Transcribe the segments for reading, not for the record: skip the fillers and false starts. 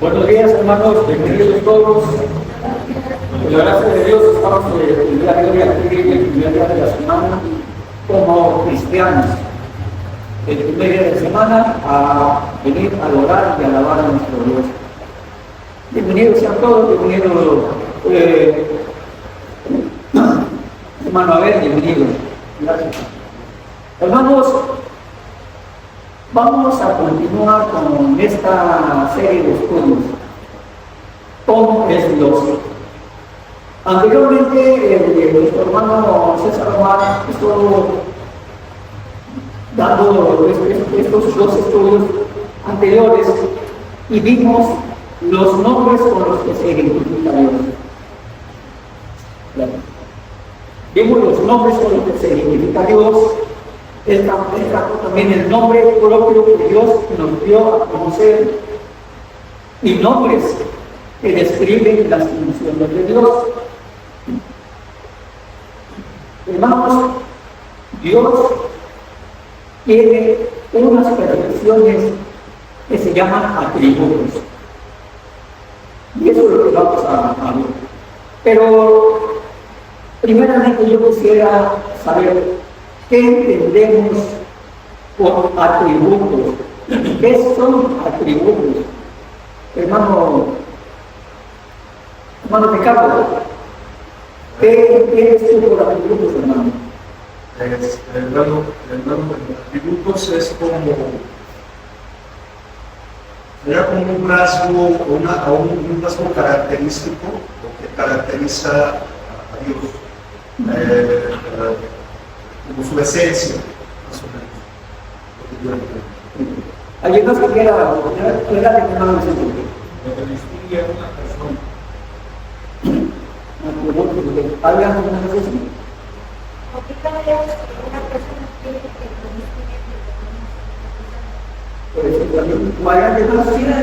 Buenos días, hermanos, bienvenidos todos. Por la gracia de Dios, estamos el día de hoy aquí, el primer día de la semana, como cristianos. El primer día de la semana a venir a adorar y a alabar a nuestro Dios. Bienvenidos sean todos, bienvenidos, hermano Abel, bienvenido. Gracias. Hermanos, vamos a continuar con esta serie de estudios. ¿Cómo es Dios? Anteriormente, nuestro hermano César Román estuvo dando estos dos estudios anteriores y vimos los nombres con los que se identifica Dios. Vimos los nombres con los que se identifica Dios. Él trajo también el nombre propio que Dios nos dio a conocer y nombres que describen las funciones de Dios. Hermanos, Dios tiene unas perfecciones que se llaman atributos. Y eso es lo que vamos a ver. Pero, primeramente yo quisiera saber ¿qué entendemos por atributos? ¿Qué son atributos? Hermano Ricardo, ¿qué entiendes tú por atributos, hermano? Atributos es como un rasgo o un rasgo característico, lo que caracteriza a Dios. Como su esencia, más o menos. ¿Alguien más que quiera de hermano Vicente? Lo que distingue a una persona. ¿Alguien más que quiera decir? Porque cada vez que una persona tiene que ¿Alguien más quiera?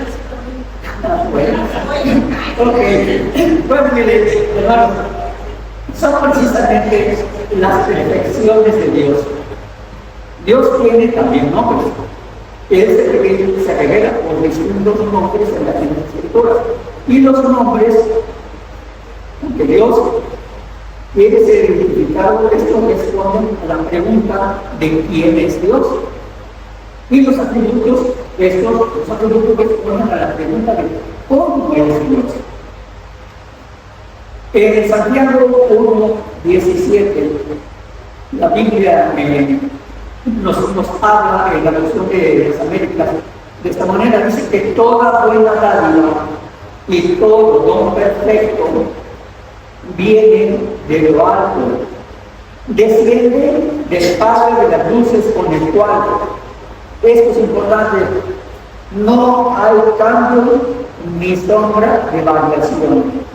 Ok. Pues mire, hermano, son precisamente las perfecciones de Dios. Dios tiene también nombres. Él se revela por distintos nombres en las Escrituras. Y los nombres que Dios quiere ser identificado, esto responden a la pregunta de quién es Dios. Y los atributos, los atributos responden a la pregunta de cómo es Dios. En Santiago 1:17, la Biblia nos habla en la versión de las Américas de esta manera, dice que toda buena dádiva y todo don perfecto viene de lo alto, desciende del Padre de las luces, con el cual, esto es importante, no hay cambio ni sombra de variación.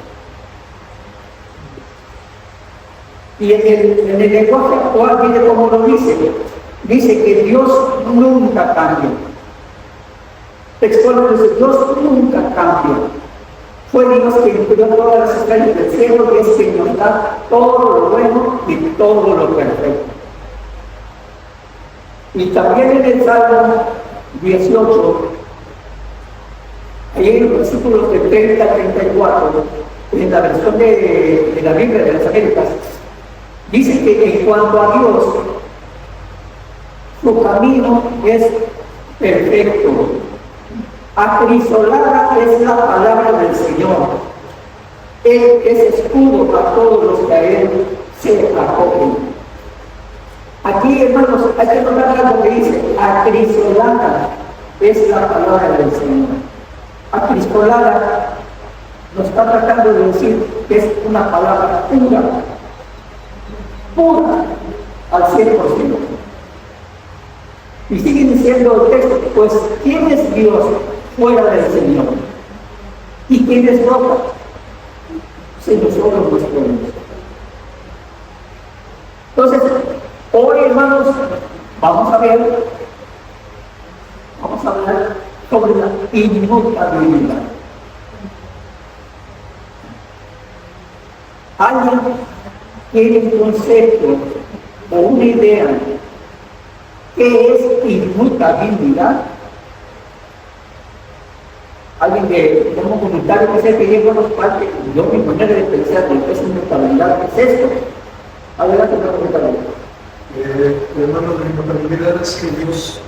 Y en el lenguaje actual, mire cómo lo dice que Dios nunca cambia. Textualmente dice, Dios nunca cambia. Fue Dios quien creó todas las estrellas del cielo y es quien nos da todo lo bueno y todo lo perfecto. Y también en el Salmo 18, ahí en los versículos de 30 a 34, en la versión de la Biblia de las Américas, dice que en cuanto a Dios, su camino es perfecto. Acrisolada es la palabra del Señor. Él es escudo para todos los que a Él se acogen. Aquí, hermanos, hay que notar algo que dice, acrisolada es la palabra del Señor. Acrisolada nos está tratando de decir que es una palabra pura al 100%. Y sigue diciendo el texto, pues ¿quién es Dios fuera del Señor? ¿Y quién es roca? Si nosotros los pueblos. Entonces, hoy, hermanos, vamos a hablar sobre la inmutabilidad. Alguien tiene un concepto o una idea que es inmutabilidad. alguien que como comentario que sea que lleva los parques, yo mi manera de pensar que es inmutabilidad, ¿qué es esto? Adelante, me comentaré. Hermano, la inmutabilidad es que Dios,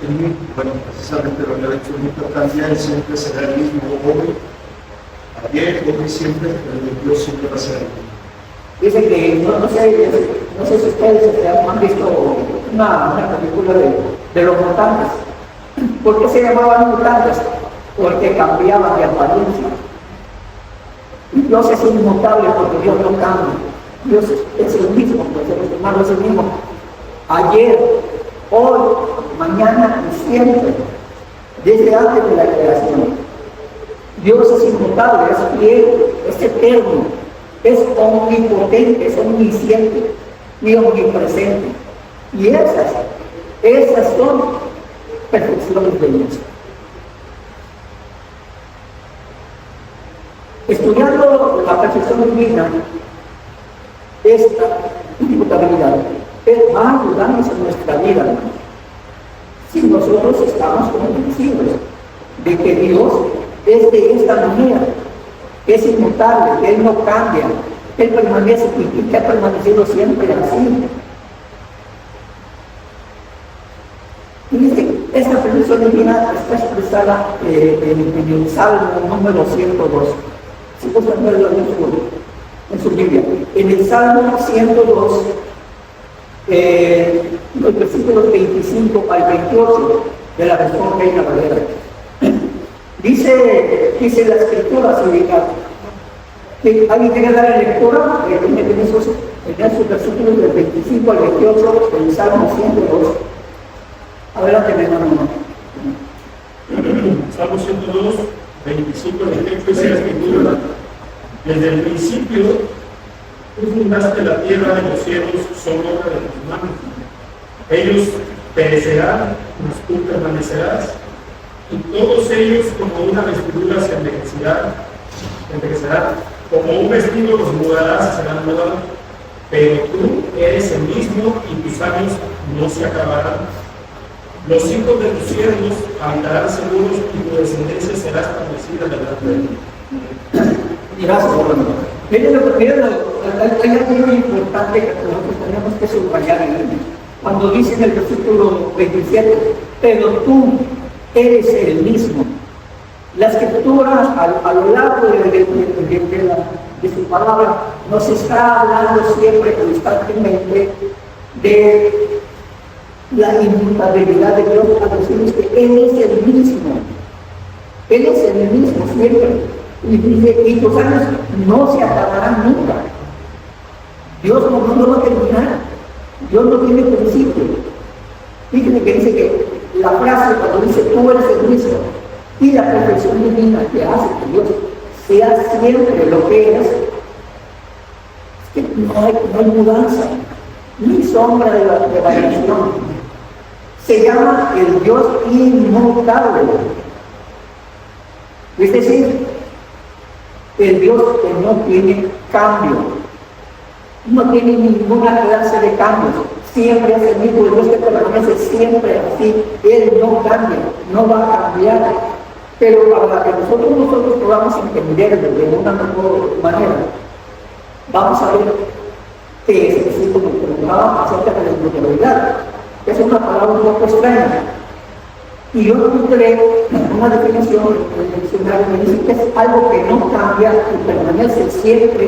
bueno, precisamente lo que ha hecho nunca cambia, Él siempre será el mismo hoy, ayer, hoy siempre, pero Dios siempre va a ser el mismo. Dice que, no sé si ustedes han visto una película de los mutantes. ¿Por qué se llamaban mutantes? Porque cambiaban de apariencia. Dios es inmutable porque Dios no cambia. Dios es el mismo, pues el hermano es el mismo. Ayer, hoy, mañana y siempre, desde antes de la creación. Dios es inmutable, es fiel, es eterno, es omnipotente, es omnisciente y omnipresente. Y esas son perfecciones de Dios. Estudiando la perfección divina, esta inmutabilidad va a ayudarnos en nuestra vida, ¿no? Si nosotros estamos convencidos de que Dios es de esta manera, que es inmutable, que Él no cambia, que Él permanece y que ha permanecido siempre así. Y dice, esta perfección divina está expresada en el Salmo número 102. Si pueden verlo en su Biblia. En el Salmo 102, los versículos 25 al 28 de la versión Reina Valera. Dice la escritura, que alguien quiere dar la lectura en esos versículos del 25 al 28 del Salmo 102. Adelante, hermano. Salmo 102, 25 al 28, dice la escritura: desde el principio tú fundaste la tierra y los cielos son obra de tus manos. Ellos perecerán, mas tú permanecerás, y todos ellos como una vestidura se envejecerán, como un vestido los mudarás y serán mudados, pero tú eres el mismo y tus años no se acabarán. Los hijos de tus siervos habitarán seguros y tu descendencia será establecida delante de ti. Gracias, hermano. Miren, hay algo muy importante que nosotros tenemos que subrayar ahí. Cuando dice en el versículo 27, pero tú eres el mismo. La escritura a lo largo de su palabra nos está hablando siempre, constantemente, de la inmutabilidad de Dios, a decirnos que Él es el mismo. Él es el mismo siempre. Y dice, y tus años no se acabarán nunca. Dios no va a terminar. Dios no tiene principio. Fíjense que dice que la frase cuando dice tú eres el mismo y la perfección divina que hace que Dios sea siempre lo que es que no hay mudanza, ni sombra de variación. Se llama el Dios inmutable. Es decir, el Dios que no tiene cambio, no tiene ninguna clase de cambios, siempre es el mismo Dios que permanece siempre así. Él no cambia, no va a cambiar. Pero para que nosotros podamos entender de una mejor manera, vamos a ver qué es decir, como preguntaba acerca de la inmutabilidad. Es una palabra un poco extraña. Y yo encontré una definición en el diccionario que dice que es algo que no cambia y permanece siempre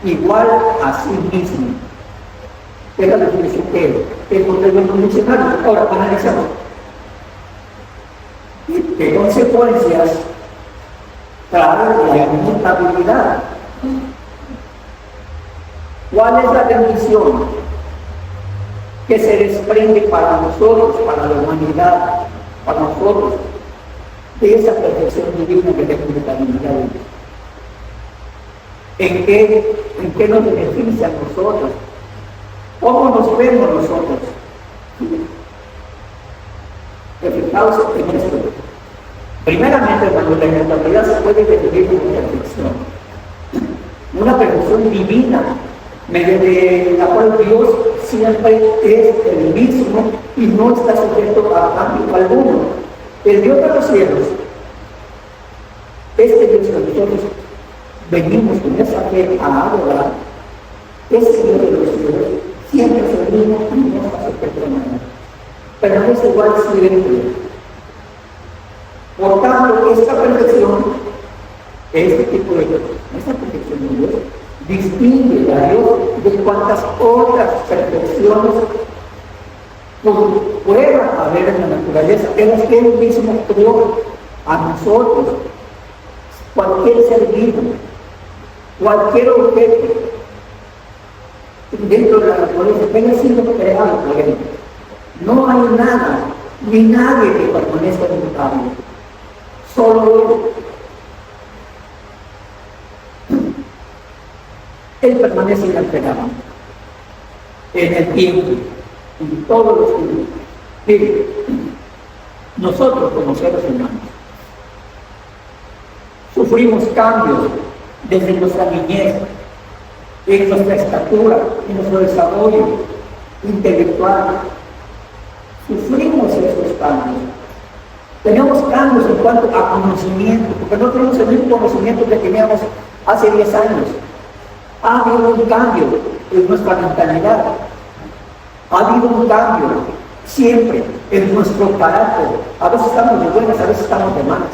igual a sí mismo. Es la definición que encontré en el diccionario. Ahora, analizamos. ¿Qué consecuencias trae la inmutabilidad? ¿Cuál es la bendición que se desprende para nosotros, para la humanidad, para nosotros, de esa perfección divina que es la inmutabilidad de Dios? ¿En qué nos beneficia a nosotros? ¿Cómo nos vemos nosotros? Fijaos en esto. Primeramente, cuando la inmutabilidad se puede definir como perfección, una perfección divina, mediante la cual Dios siempre es el mismo y no está sujeto a cambio alguno. El Dios de los cielos este Dios que nosotros venimos con esa fe a adorar, ese Dios de los cielos, siempre es el mismo y no es perfecto, pero no es igual siempre. Por tanto, esta perfección, esta perfección de Dios, distingue a Dios de cuantas otras perfecciones pueda haber en la naturaleza, en las que Él mismo creó a nosotros, cualquier ser vivo, cualquier objeto dentro de la naturaleza que haya sido creado por Él. No hay nada ni nadie que permanezca inmutable, solo Él. Él permanece inalterable en el tiempo, en todos los tiempos. Mire, nosotros como seres humanos sufrimos cambios desde nuestra niñez, en nuestra estatura, en nuestro desarrollo intelectual. Sufrimos esos cambios. Tenemos cambios en cuanto a conocimiento, porque no tenemos el mismo conocimiento que teníamos hace 10 años. Ha habido un cambio en nuestra mentalidad. Ha habido un cambio siempre en nuestro carácter. A veces estamos de buenas, a veces estamos de malas.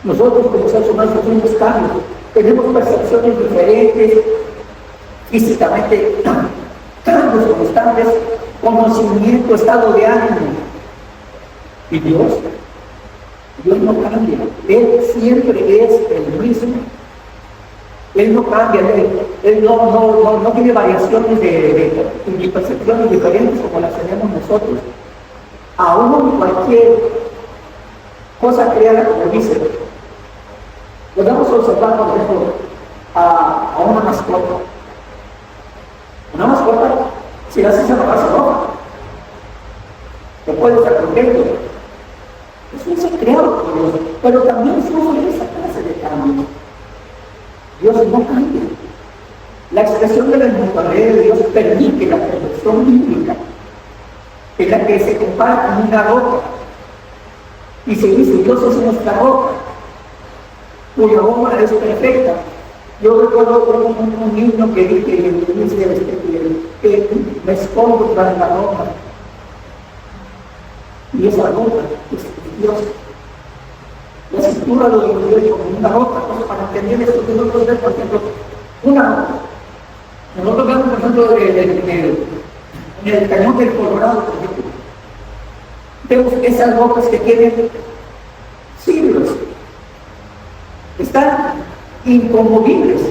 Nosotros como seres humanos sufrimos cambios. Tenemos percepciones diferentes, físicamente, cambios constantes, conocimiento, estado de ánimo. Y Dios no cambia. Él siempre es el mismo. Él no cambia, Él no tiene variaciones de percepciones diferentes como las tenemos nosotros. Aún cualquier cosa creada, como dice, podemos observar, por ejemplo, a una mascota. Una mascota, si la haces enojar, se enoja. No puede estar contento. Es un ser creado por Dios, pero también sufre esa clase de cambio. Dios no cambia. La expresión de la inmutabilidad de Dios permite la perfección bíblica, en la que se compara con una roca. Y se dice, Dios es nuestra roca, cuya obra es perfecta. Yo recuerdo un niño que dice que me escondo tras la roca. Y esa roca es Dios. La escritura lo dividió como una roca. Entonces, para entender esto, nosotros vemos, por ejemplo, una roca. Nosotros vemos, por ejemplo, en el cañón del Colorado, por ejemplo, vemos esas rocas que tienen siglos, están inconmovibles.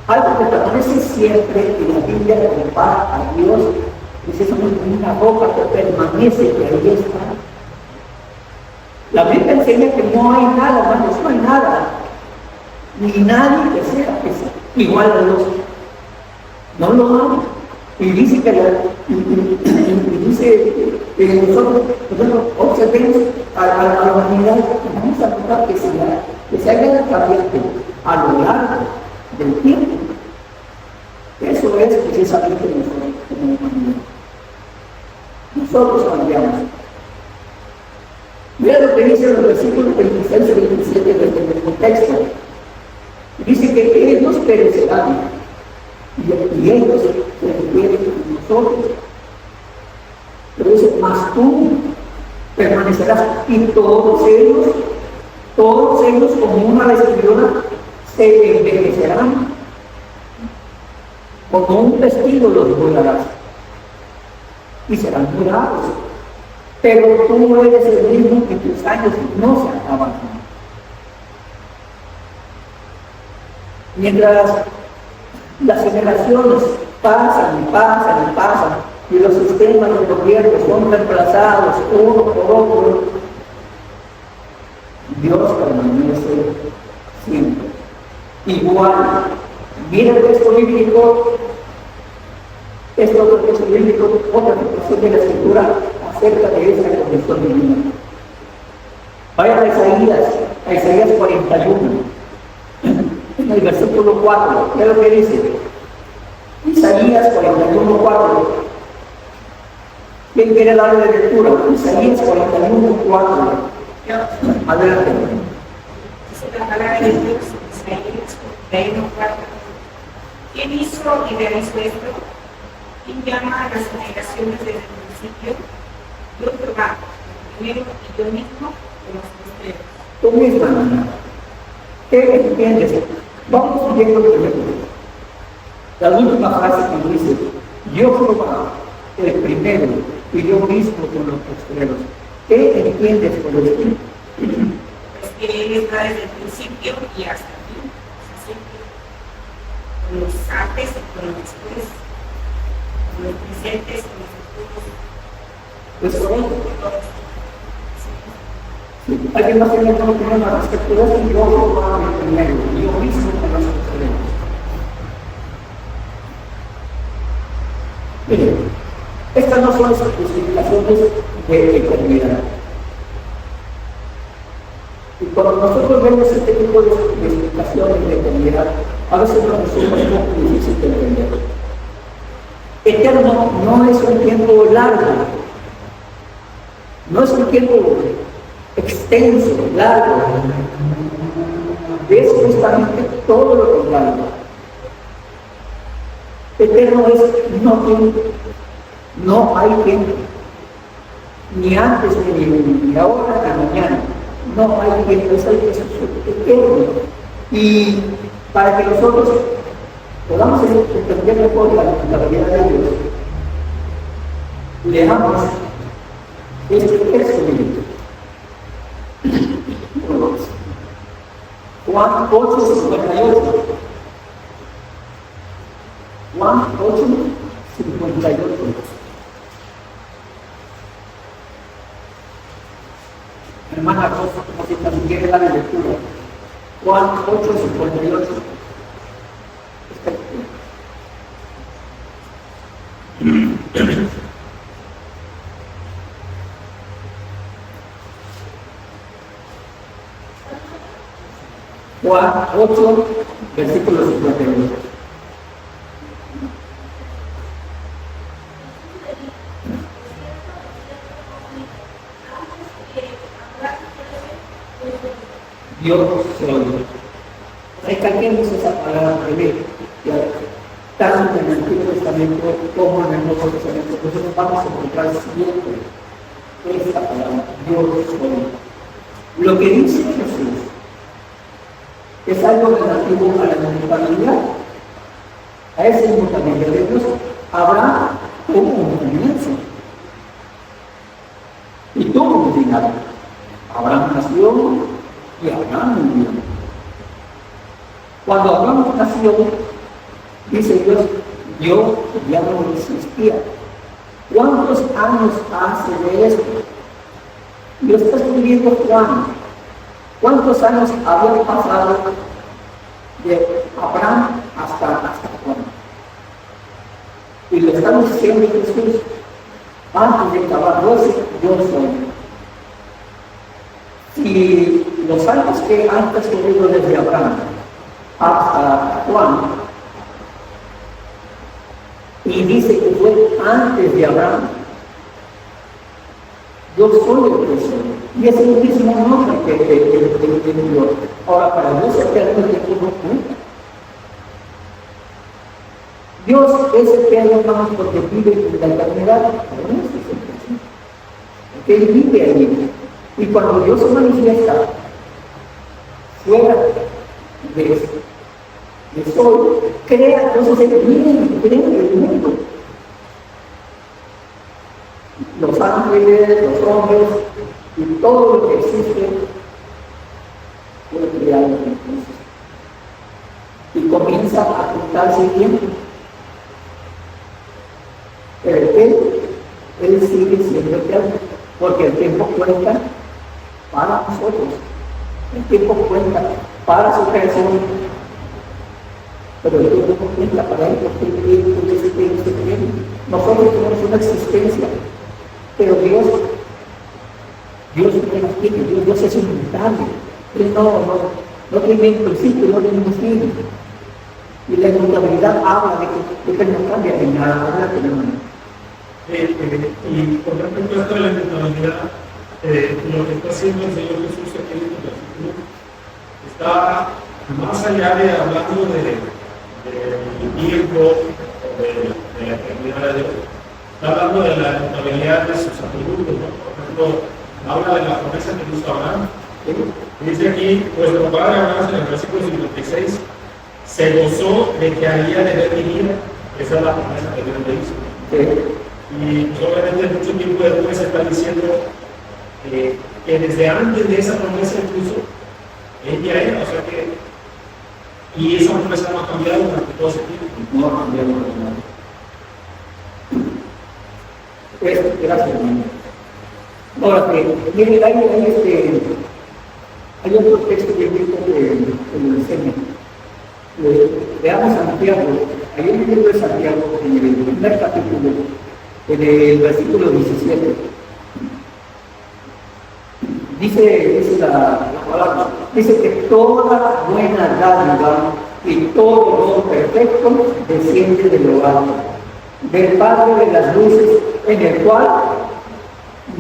Algo que permanece siempre en la Biblia compara a Dios, es eso como una roca que permanece, que ahí está. La Biblia enseña que no hay nada, hermanos, no hay nada, ni nadie que sea igual a Dios. No lo hay. Y dice que nosotros observemos a la humanidad, vamos a notar que se haya cambiado a lo largo del tiempo. Eso es precisamente nosotros como humanidad. Nosotros cambiamos. Mira lo que dice los versículos 26 y 27 del contexto. Dice que ellos perecerán y ellos se refieren a nosotros. Pero dice, mas tú permanecerás, y todos ellos como una vestidura se envejecerán, como un vestido los volarás y serán durados. Pero tú eres el mismo y tus años no se acaban. Mientras las generaciones pasan y pasan y pasan, y los sistemas de gobierno son reemplazados uno por otro, Dios permanece siempre igual. Mira el texto bíblico, este otro texto bíblico, otra expresión de la Escritura acerca de esa condición divina. Vayan a Isaías 41, en el versículo 4, ¿qué es lo que dice? Isaías 41, 4. ¿Quién quiere darle de lectura? Isaías 41, 4. Adelante. Dice la palabra de Dios, Isaías 41:4. ¿Quién hizo y realizó esto? ¿Quién llama a las generaciones desde el principio? Yo Jehová, el primero y yo mismo, de los postreros. Tú misma, hermana. ¿Qué entiendes? Vamos viendo primero. La última frase que dice, yo Jehová, el primero, y yo mismo con los postreros. ¿Qué entiendes por esto? Pues que Él está desde el principio y hasta el fin. Siempre. Con los antes y con los después. Con los presentes, con los futuros. Es correcto. Todos. Sí. ¿Alguien más tiene alguna opinión al respecto de esto? Yo Jehová, el primero, y yo mismo con los postreros. Miren, estas no son las justificaciones de eternidad. Y cuando nosotros vemos este tipo de explicaciones de eternidad, a veces nos resulta un poco difícil de entender. Eterno no es un tiempo largo, no es un tiempo extenso, largo. Es justamente todo lo contrario. Eterno es no tiempo, no hay tiempo, ni antes, ni ahora, ni mañana. No hay tiempo, es algo eterno. Y para que nosotros podamos entender mejor la realidad de Dios, leamos este texto bíblico. Juan 8:58. Juan 8:58. Hermana Rosa, como si también quiere dar la lectura. Juan 8:58. Juan 8, versículo 58. Dios soy. Recalquemos esa palabra breve, tanto en el Antiguo Testamento como en el Nuevo Testamento. Nosotros vamos a encontrar siempre esta palabra, Dios soy. Lo que dice Jesús es algo relativo a la inmutabilidad, a esa inmutabilidad de Dios. Habrá como un comienzo y tuvo un final. Abraham nació y Abraham murió. Cuando Abraham nació, dice Dios, yo ya no existía. ¿Cuántos años hace de esto? Lo está escribiendo Juan. ¿Cuántos años habían pasado de Abraham hasta Juan? Y lo estamos diciendo Jesús, antes de acabar 12, yo soy. Si los años que han transcurrido desde Abraham hasta Juan, y dice que fue antes de Abraham, yo soy el que soy. Y es el mismo nombre que Dios. Ahora, para Dios eterno el tiempo no cuenta. Dios es eterno, hermanos, porque vive en la eternidad. Pero no es eterno. Porque Él vive ahí. Y cuando Dios se manifiesta fuera de sol, crea, entonces Él vive en el mundo. Los ángeles, los hombres y todo lo que existe fue creado entonces. Y comienza a contarse el tiempo. Pero Él sigue siendo eterno, porque el tiempo cuenta para nosotros. El tiempo cuenta para su creación. Pero el tiempo cuenta para Él, porque Él es eterno. Nosotros tenemos una existencia. Pero Dios no las tiene, Dios es inmutable. Él no tiene un principio, no tiene un fin. Y la inmutabilidad habla de que Él no cambia en nada, ¿verdad? Y con respecto a esto de la inmutabilidad, lo que está haciendo el Señor Jesús aquí en el versículo está más allá de hablando del tiempo o de la eternidad de Dios. Está hablando de la notabilidad de sus atributos, ¿no? Por ejemplo, habla de la promesa que hizo Abraham. Dice aquí, pues nuestro padre Abraham en el versículo 56 se gozó de que haría de ver mi vida. Esa es la promesa que Dios le hizo. Y pues, obviamente mucho tiempo después está diciendo que desde antes de esa promesa incluso él ya era, o sea que, y esa promesa no ha cambiado durante todo ese tiempo. No ha cambiado nada. Gracias, hermano. Ahora, miren, hay otro texto bíblico que lo enseña. Veamos Santiago, ahí en el libro de Santiago, en el primer capítulo, en el versículo 17. Dice la palabra, dice que toda buena dádiva y todo don perfecto desciende de lo alto, del Padre de las luces, en el cual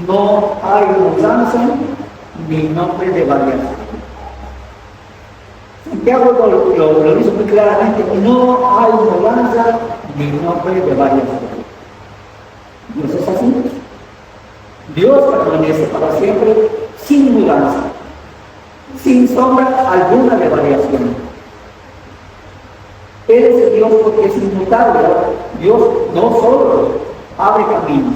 no hay mudanza ni nombre de variación. Santiago lo dice muy claramente, no hay mudanza ni nombre de variación. Dios es así. Dios permanece para siempre sin mudanza, sin sombra alguna de variación. Él es el Dios porque es inmutable. Dios no solo abre caminos.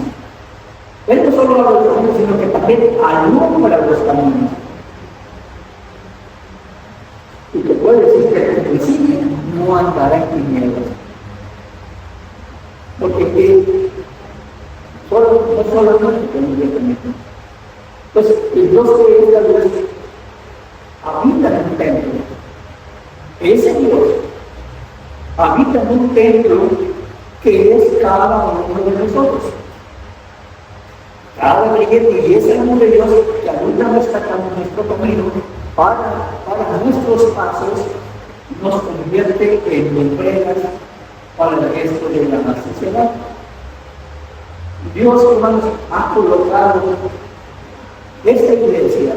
Él no solo abre los caminos, sino que también alumbra los caminos. Y te puede decir que en principio no andará en tinieblas. Porque Él no solamente tiene. Entonces, el Dios que es la luz habita en un templo. Ese Dios habita en un templo que es cada uno de nosotros. Cada creyente, y ese es el amor de Dios que habita nuestro camino para nuestros pasos, nos convierte en lumbreras para el resto de la sociedad. Dios, hermanos, ha colocado esta iglesia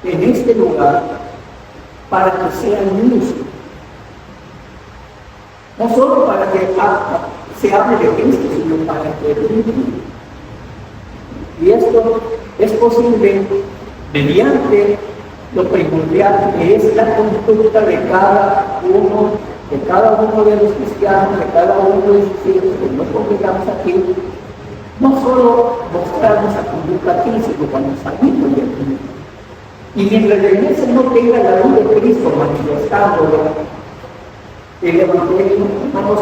en este lugar para que sea luz. No solo para que se hable de Cristo, sino para que brille. Y esto es posible mediante lo primordial que es la conducta de cada uno de los cristianos, de cada uno de sus hijos que nos congregamos aquí. No solo mostrar nuestra conducta aquí, sino cuando salimos de aquí. Y mientras la iglesia no tenga la luz de Cristo manifestándolo, el Evangelio, hermanos,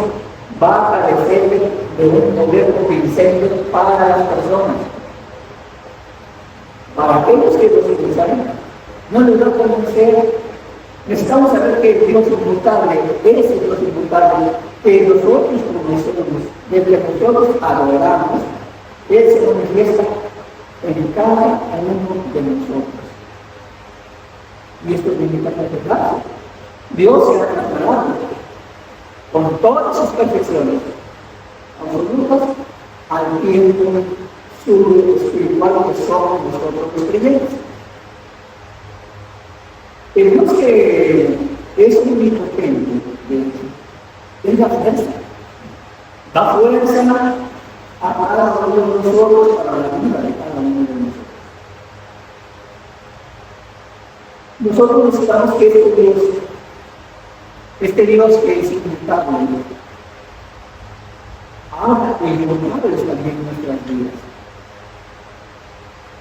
va a carecer de un poder convincente para las personas. Para aquellos que los escuchan, no les va a convencer. Necesitamos saber que Dios inmutable, ese Dios inmutable, que nosotros conocemos, desde que nosotros adoramos, Él se manifiesta en cada uno de nosotros. Y esto significa contemplarse. Dios se ha preparado con todas sus perfecciones absolutas al tiempo espiritual que somos nosotros los creyentes. El Dios que es omnipotente, es la fuerza. Da fuerza a cada uno de nosotros para la vida de cada uno de nosotros. Nosotros necesitamos que este Dios que es inmutable, haga inmutables también nuestras vidas.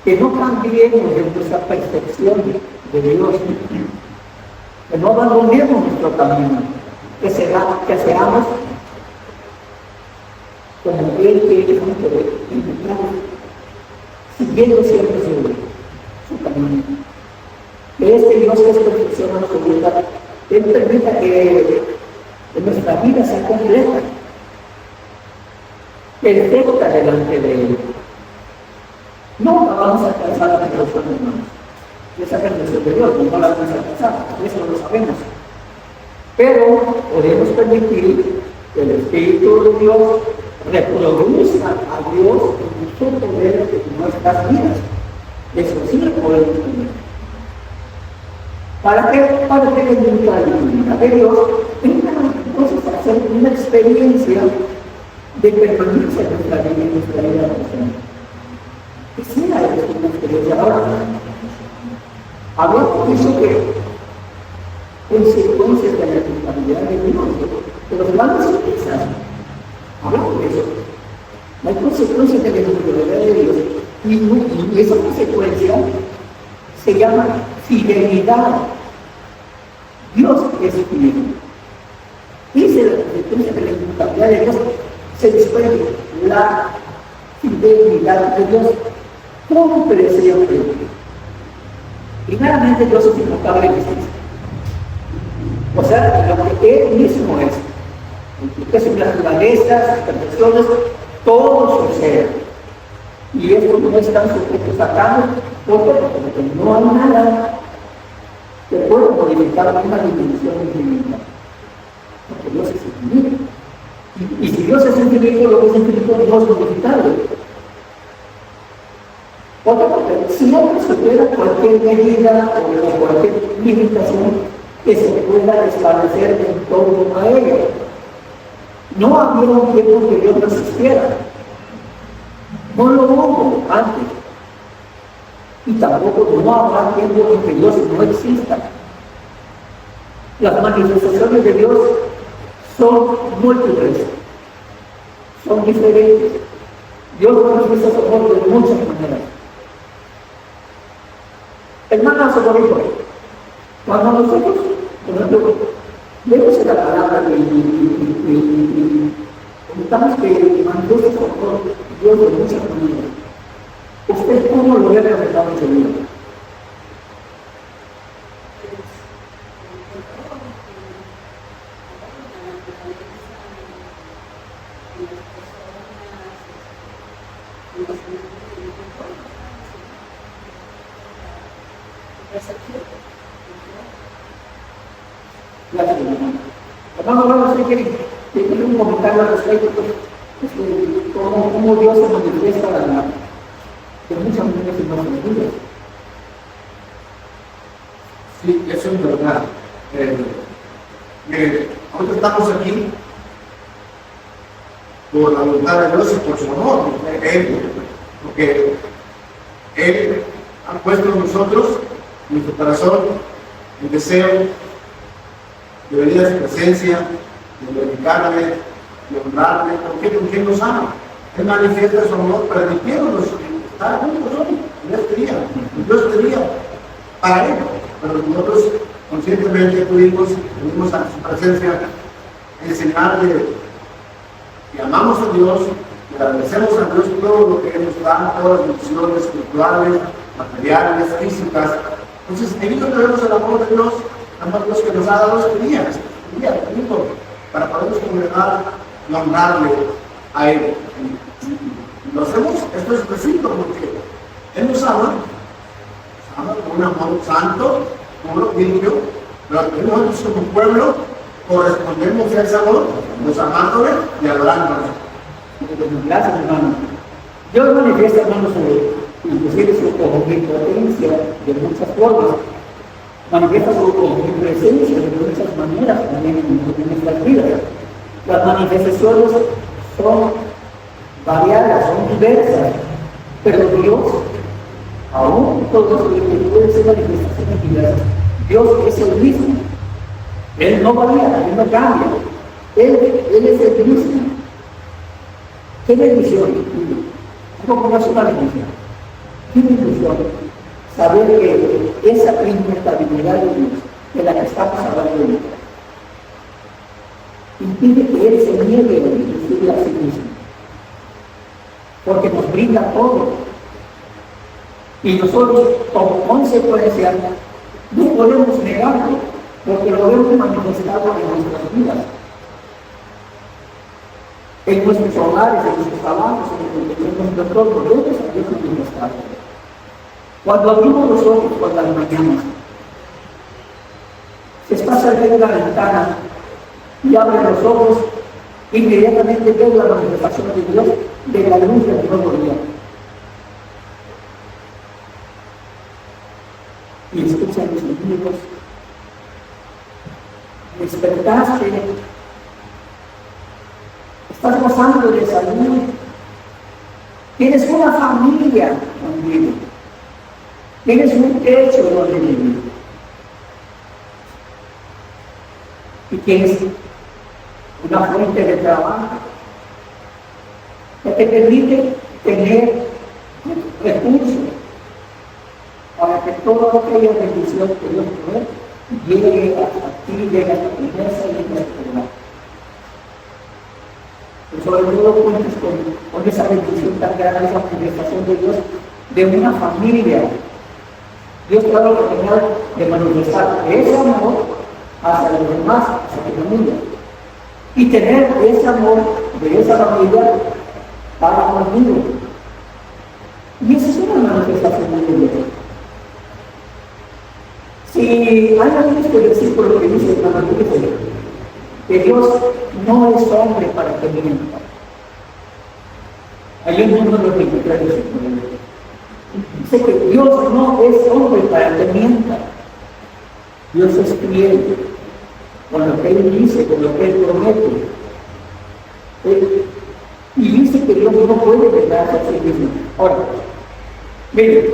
Que no cambiemos de nuestra percepción de Dios, que no abandonemos nuestro camino, que seamos como Él que es siguiendo siempre su camino. Que este Dios que es perfección absoluta, Él permita que nuestra vida sea completa, perfecta delante de Él. No la vamos a alcanzar a la persona, hermanos. Esa es el deseo de Dios, no la vamos a alcanzar, eso lo sabemos. Pero podemos permitir que el Espíritu de Dios reproduzca a Dios en su poder en nuestras vidas. Eso sí lo podemos tener. ¿Para qué? Para que la de Dios venga entonces a hacer una experiencia de permanencia en nuestra vida personal. Que sea una experiencia. Ahora, hablamos de eso que consecuencias de la responsabilidad de Dios, de los malos sorpresas. Hablamos de eso. Hay consecuencias de la responsabilidad de Dios y esa consecuencia se llama fidelidad. Dios es fiel. Y de la responsabilidad de Dios se desprende la fidelidad de Dios. Cumple siempre. Primeramente, Dios es inmutable en justicia. O sea, lo que Él mismo es. Que sus naturalezas, sus perfecciones, todo su ser. Y esto no están sujetos a cambio, porque no hay nada que pueda modificar una dimensión infinita. Porque Dios es infinito. Y si Dios es infinito, lo que es infinito no es modificable. Otra cosa, si no supera cualquier medida o cualquier limitación que se pueda establecer en torno a ello. No había un tiempo que Dios no existiera. No lo hubo antes. Y tampoco no habrá tiempo en que Dios no exista. Las manifestaciones de Dios son múltiples, son diferentes. Dios manifiesta su amor de muchas maneras. Hermanas, cuando nosotros, por ejemplo, vemos en la palabra y comentamos que manifiesta su amor Dios de muchas maneras, ¿usted cómo lo ve realizado en su vida? Gracias, hermano. Hermano, usted quiere un comentario al respecto, cómo Dios se manifiesta de muchas maneras en nuestras vidas. Sí, eso es verdad. Nosotros estamos aquí por la voluntad de Dios y por su amor, porque Él ha puesto en nosotros, en nuestro corazón, el deseo de venir a su presencia, de glorificarle, de honrarle, porque Él nos ama. Él manifiesta su amor permitiéndonos estar juntos hoy, en este día, para Él. Pero nosotros conscientemente venimos a su presencia a enseñarle que amamos a Dios, que agradecemos a Dios todo lo que Él nos da, todas las bendiciones espirituales, materiales, físicas. Entonces, en ello tenemos el amor de Dios, el amor de Dios que nos ha dado este día, para podernos congregar y honrarle a Él. Y lo hacemos, esto es recíproco, porque Él nos ama con un amor santo, puro, limpio, pero nosotros como pueblo correspondemos a ese amor, nos amándole y adorándole. Gracias, hermano. Dios manifiesta, hermanos, inclusive su omnipotencia de muchas formas. Manifiesta su omnipresencia de muchas maneras también en nuestras vidas. Las manifestaciones son variadas, son diversas, pero Dios, aún todo lo que puede ser manifestaciones diversas, Dios es el mismo. Él no varía, Él no cambia. Él es el mismo. ¿Qué bendición? ¿Cómo es una bendición? ¿Qué bendición? Saber que esa inmutabilidad de Dios, de la que estamos hablando, impide que Él se niegue a sí mismo. Porque nos brinda todo. Y nosotros, como consecuencia, no podemos negarlo, porque lo vemos manifestado en nuestras vidas. En nuestros hogares, en nuestros trabajos, en nuestro entorno, debemos Dios manifestado. Cuando abrimos los ojos por las mañanas, se está saliendo la ventana y abre los ojos, inmediatamente veo la manifestación de Dios de la luz del nuevo día. y escucha a los enemigos. Despertaste, estás gozando de salud, tienes una familia contigo, tienes un techo donde vivir y tienes una fuente de trabajo que te permite tener recursos para que toda aquella bendición que Dios provee llegue a ti, llegue a tu promesa y llegue a tu hogar. Pero sobre todo cuentes con esa bendición tan grande, esa manifestación de Dios, de una familia. Dios te da la oportunidad de manifestar ese amor hacia los demás, hacia tu familia. Y tener ese amor de esa familia para contigo. Y esa es una manifestación de Dios. Si hay algún versículo que dice, hermano, que Dios no es hombre para que mienta. Hay un número 23 de su poder. Dice que Dios no es hombre para que mienta. Dios es fiel con lo que Él dice, con lo que Él promete. Y dice que Dios no puede negarse a sí mismo. Ahora, miren,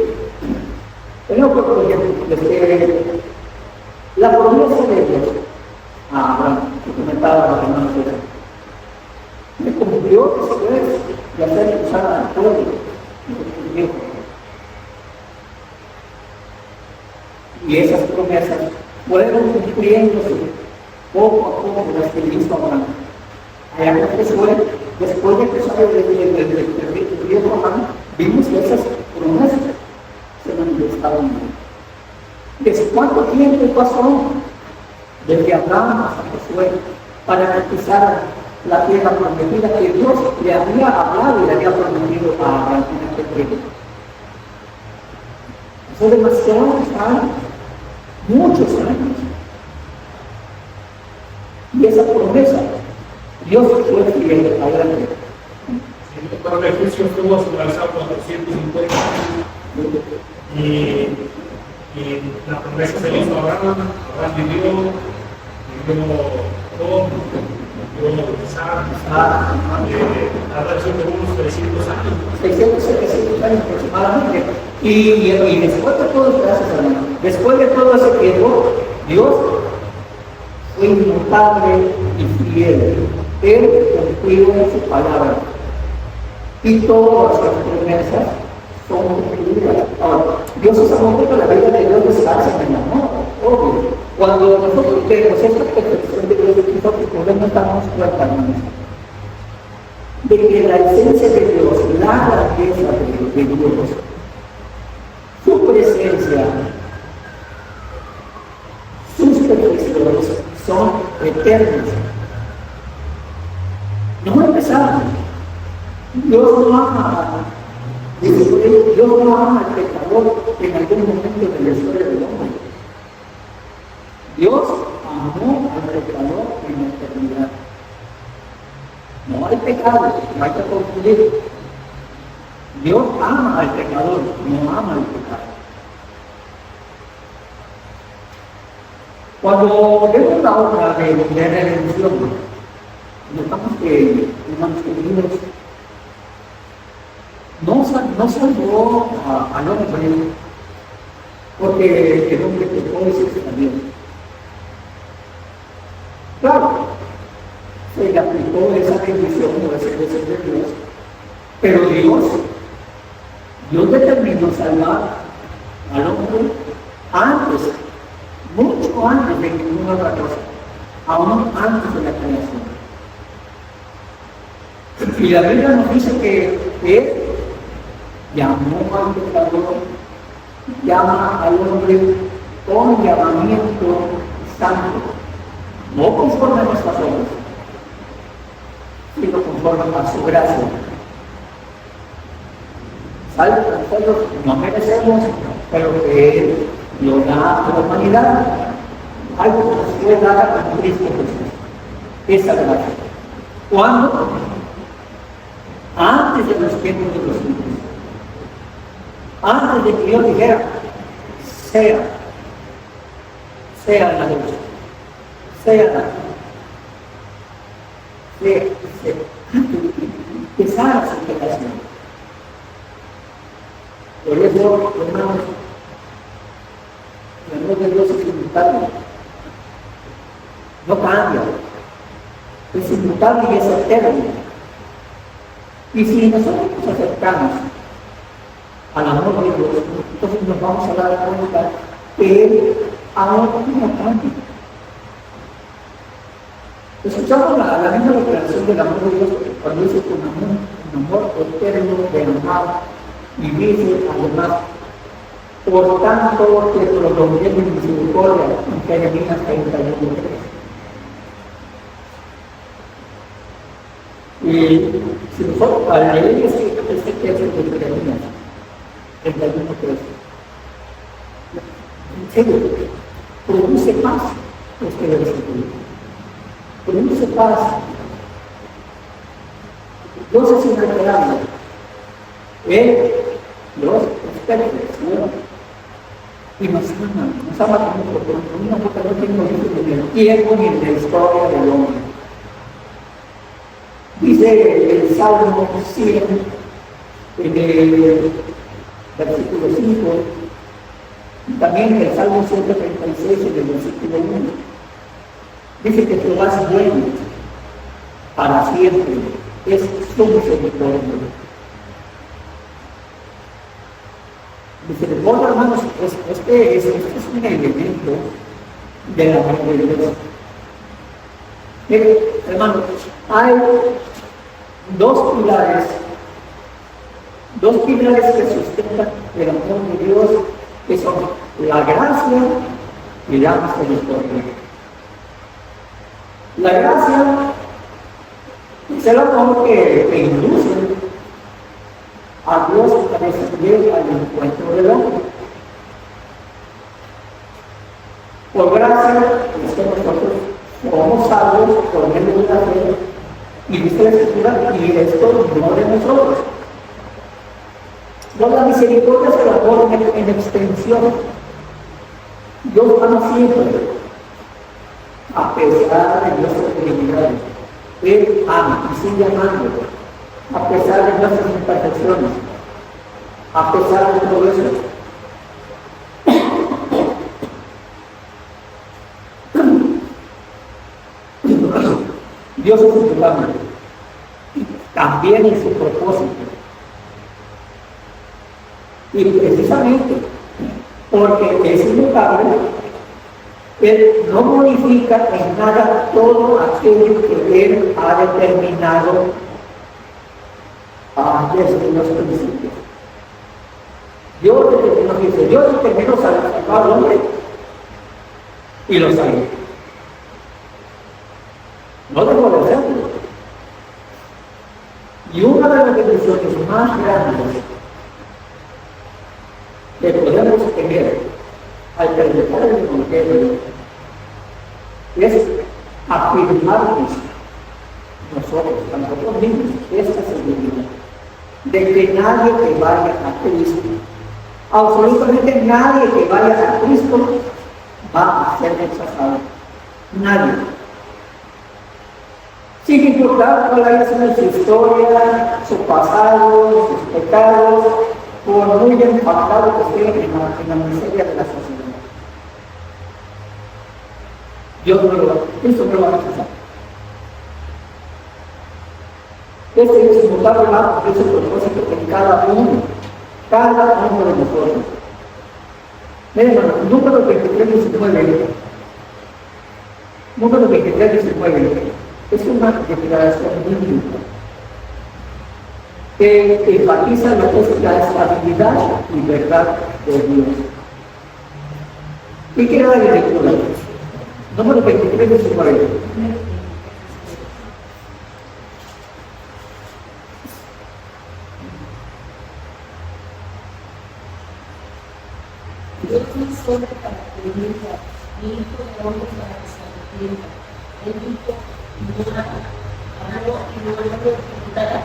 tenemos por ejemplo, la promesa de Dios a Abraham, que comentaba la hermana César, se cumplió después de hacer usar al pueblo, y esas promesas fueron cumpliéndose poco a poco las que hizo Abraham. Allá después de que salió del viejo Abraham, vimos que esas promesas se manifestaron. ¿Desde cuánto tiempo pasó desde Abraham hasta Josué para conquistar la tierra prometida que Dios le había hablado y le había prometido a Abraham en aquel tiempo? Son demasiados años, muchos años. Y esa promesa, Dios fue fiel a grande. Para el juicio estuvo sobresaltado 450 años y la promesa se le hizo a Abraham. Abraham vivió todo, vivió Isaac, la relación de unos 300 años. 700 años aproximadamente. Y después de todo, gracias hermano, después de todo ese tiempo, Dios fue inmutable y fiel. Él cumplió su palabra. Y todas las promesas son cumplidas. Ahora, Dios es amor, pero la vida de Dios descansa en el amor, obvio. Cuando nosotros vemos esta perfección de Dios, nosotros podemos darnos cuenta de que la esencia de Dios, la grandeza de Dios, su presencia, sus perfecciones son eternas. No empezaron. Dios no ama al pecador en algún momento de la historia del hombre. Dios amó al pecador en la eternidad. No al pecado, no hay que confundir. Dios ama al pecador, no ama al pecado. Cuando vemos la obra de redención, notamos que, hermanos queridos, no salvó al hombre porque el hombre pecó y se extravió. Claro, se le aplicó esa bendición o ese deseo de Dios, pero Dios determinó salvar al hombre antes, mucho antes de ninguna otra cosa, aún antes de la creación. Y la Biblia nos dice que Él llamó al pecador, llama al hombre con llamamiento santo, no conforme a nuestras obras, sino conforme a su gracia. ¿Sabes? Nosotros no merecemos, pero que Él lo da a la humanidad, algo que nos fue dado con Cristo Jesús, esa gracia. ¿Cuándo? Antes de los tiempos de los siglos. Antes de que Dios dijera, sea, sea la luz, sea la que sana su creación. Por eso, hermanos, el amor de Dios es inmutable, no cambia, es inmutable y es eterno. Y si nosotros nos acercamos al amor de Dios, entonces nos vamos a dar cuenta que Él ahora no cambia. Escuchamos la misma declaración del amor de Dios cuando dice que un amor eterno de amar y dice además, por tanto que prolongué mi misericordia en Jeremías 31:3. Y si nosotros al leer este texto de Jeremías 31:3, en serio, produce paz este versículo. Produce paz. Dios es inalterable. Él, Dios, es perfecto. Y nos ama como una boca no tiene origen en el tiempo ni en la historia del hombre. Dice el Salmo 100, en el versículo 5, y también el Salmo 136, en el versículo 1. Dice que Jehová es bueno para siempre, es su misericordia. Misericordia, hermanos, este es un elemento del amor de Dios. Miren, hermanos, hay dos pilares que sustentan el amor de Dios, que son la gracia y la misericordia. La gracia es el amor que induce a Dios a descender al encuentro del hombre. Por gracia, es que nosotros somos salvos por medio de la fe, y dice la Escritura, y esto no de nosotros. No, la misericordia es el amor en extensión. Dios ama siempre, a pesar de nuestras debilidades. Él ama y sigue amando, a pesar de nuestras imperfecciones, a pesar de todo eso. Dios es inmutable, también en su propósito. Y precisamente porque es inmutable, Él no modifica en nada todo aquello que Él ha determinado desde los principios. Dios determinó salvar al hombre y lo salvó. No dejó de hacerlo. Y una de las bendiciones más grandes que podemos tener al predicar el Evangelio es afirmarnos nosotros mismos, esta seguridad de que nadie que vaya a Cristo, absolutamente nadie que vaya a Cristo, va a ser rechazado. Nadie. Sin importar cuál haya sido su historia, su pasado, sus pecados, por muy empapado que esté en la miseria de la sociedad. Dios no lo va a rechazar. Este es inmutable, hermano, porque es el propósito en cada uno de nosotros. Miren, hermano, número 23:19. Número 23:19 es una declaración bíblica que enfatiza lo que es la estabilidad y verdad de Dios. ¿Qué quiere dar de lectura? Número 23:19. Dios no es hombre para que mienta, ni hijo de hombre para que se arrepienta. Él dijo, no habló y no lo ejecutará.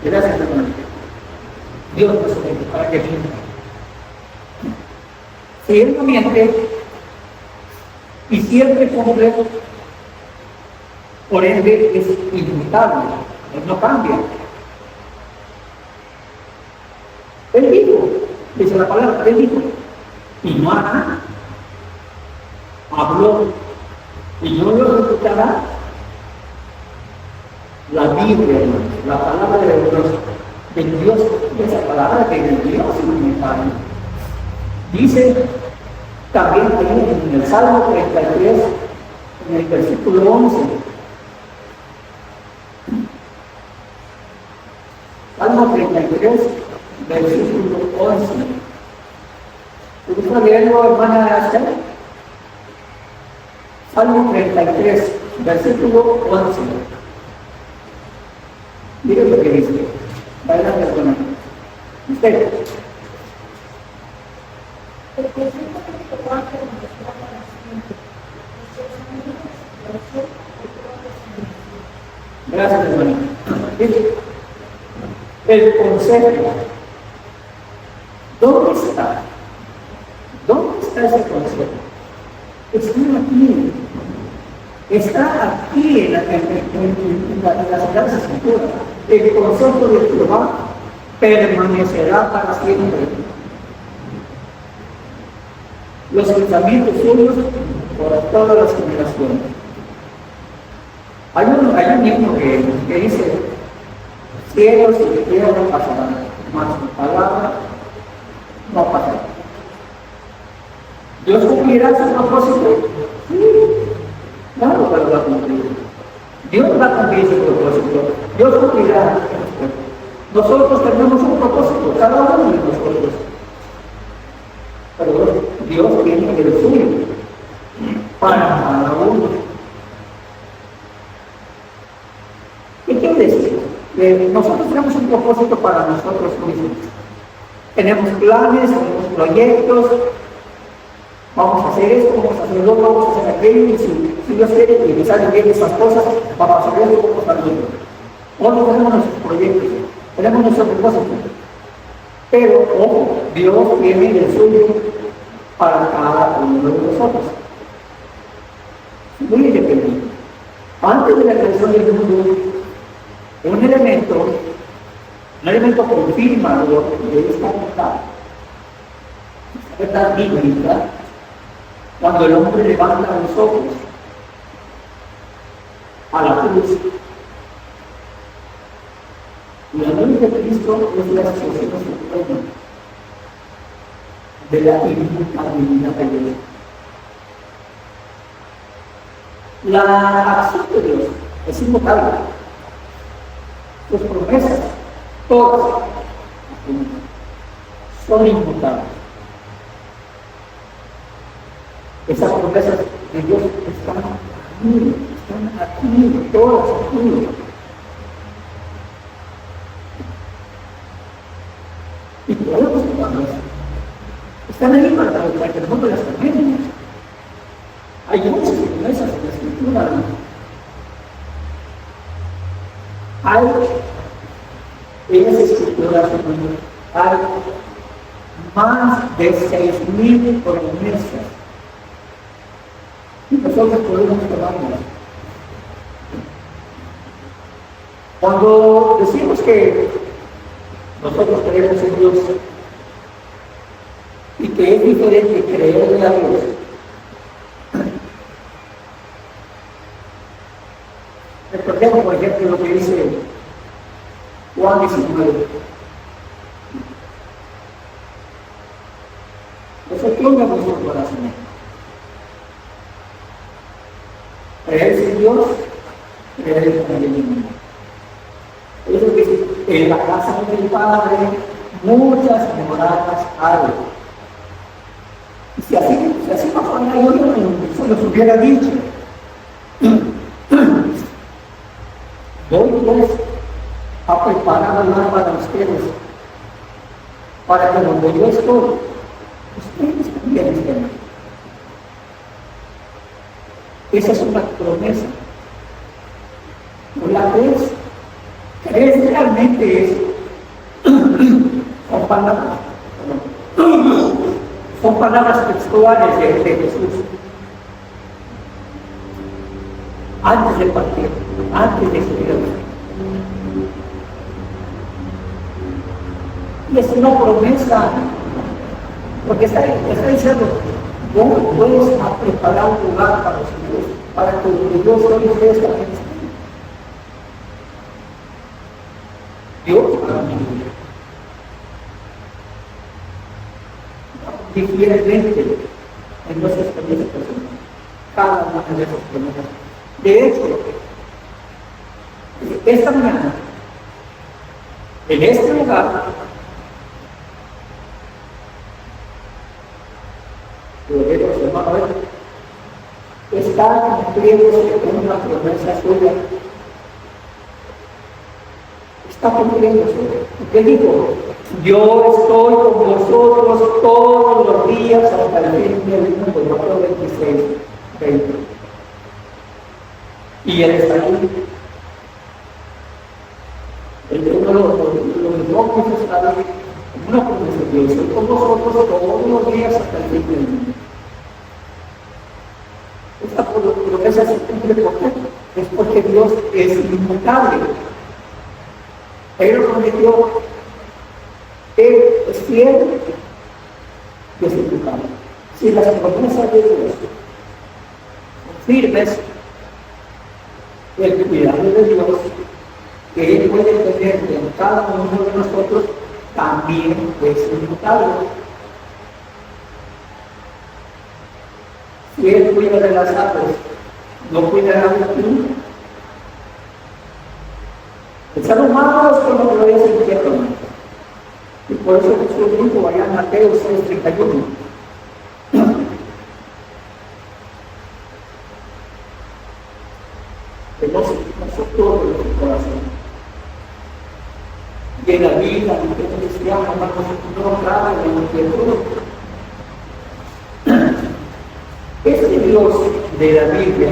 Gracias, hermano. Dios no es hombre para que mienta. Si Él no miente, y siempre cumple, por ende es inmutable, Él no cambia. Él dijo, dice la palabra, Él dijo, y no hará nada. Habló, y no lo ejecutará. La Biblia, la palabra de Dios, esa palabra que de Dios inmutable. Dice también en el Salmo 33, en el versículo 11. Salmo 33, versículo 11. ¿Te gusta leerlo, hermana Esther? Salmo 33, versículo 11. Miren lo que dice. Vayan a con usted. Gracias, hermano. El consejo. ¿Dónde está? ¿Dónde está ese consejo? Está aquí. Está aquí en la Sagrada Escritura. El consejo de Jehová permanecerá para siempre. Los pensamientos suyos por todas las generaciones. Hay un himno que dice: cielos y tierra pasarán, mas tu palabra no pasará. ¿Dios cumplirá su propósito? Sí, claro que lo va a cumplir. Dios va a cumplir su propósito. Dios cumplirá. Nosotros tenemos un propósito, cada uno de nosotros. Pero Dios tiene el suyo para cada uno. ¿Qué quiere decir? Que nosotros tenemos un propósito para nosotros mismos. Tenemos planes, tenemos proyectos. Vamos a hacer esto, vamos a hacer lo otro, vamos a hacer aquello, y si Dios quiere que me salgan bien esas cosas, vamos a hacer esto, vamos a hacer otro. Nosotros tenemos nuestros proyectos, tenemos nuestros propósitos. Pero, ojo, Dios tiene el suyo para cada uno de nosotros. Muy independiente. Antes de la creación del mundo, un elemento confirmador de esta verdad bíblica, cuando el hombre levanta los ojos a la cruz, la luz de Cristo es la expresión suprema de la inmutabilidad de Dios. La acción de Dios es inmutable. Sus promesas, todas, son inmutables. Esas promesas de Dios están aquí, todas aquí. Y todas las promesas están ahí para que nosotros las tenemos. Hay muchas promesas en la Escritura. Hay en las Escrituras hay más de 6,000 promesas. Y nosotros podemos tomarlas. Cuando decimos que nosotros creemos en Dios y que es diferente creerle a Dios recordemos, por ejemplo, lo que dice Juan 19. Eso ponga vuestro corazón. Creer en Dios, creer también en mí. Eso dice, en la casa del Padre muchas moradas hay. Y si así no fuera, yo no los hubiera dicho. Voy pues a preparar lugar para ustedes, para que donde yo estoy, ustedes también estén. Esa es una promesa. ¿No la crees? ¿Crees realmente eso? Son palabras textuales de Jesús. antes de partir, antes de subir. Y es una promesa, porque está diciendo, ¿cómo puedes preparar un lugar para los hijos, para que Dios hoy ustedes también estén? Dios para mí. Difiere en nuestra experiencia personal, cada una de esas promesas. De hecho, esta mañana, en este lugar, está cumpliéndose con una promesa suya. Está cumpliéndose. Porque dijo, yo estoy con vosotros todos los días hasta el fin del mundo. Mateo 26, 20. Y él está ahí. Uno lo manifestado como una promesa de Dios. Estoy con vosotros todos los días hasta el fin del mundo. Esta promesa se cumple es porque Dios es inmutable. Él lo prometió. Él es fiel y es inmutable. Si las promesas de Dios son firmes, el cuidado de Dios que Él puede tener en cada uno de nosotros también es inmutable. Si Él cuida de las aves, no cuidará de ti. El ser humano es como lo es el infierno. Y por eso Jesús dijo allá en Mateo 6:31. Que no se todo de tu corazón. Y en la vida, en el cristiano, no cabe en el infierno. Este Dios de la Biblia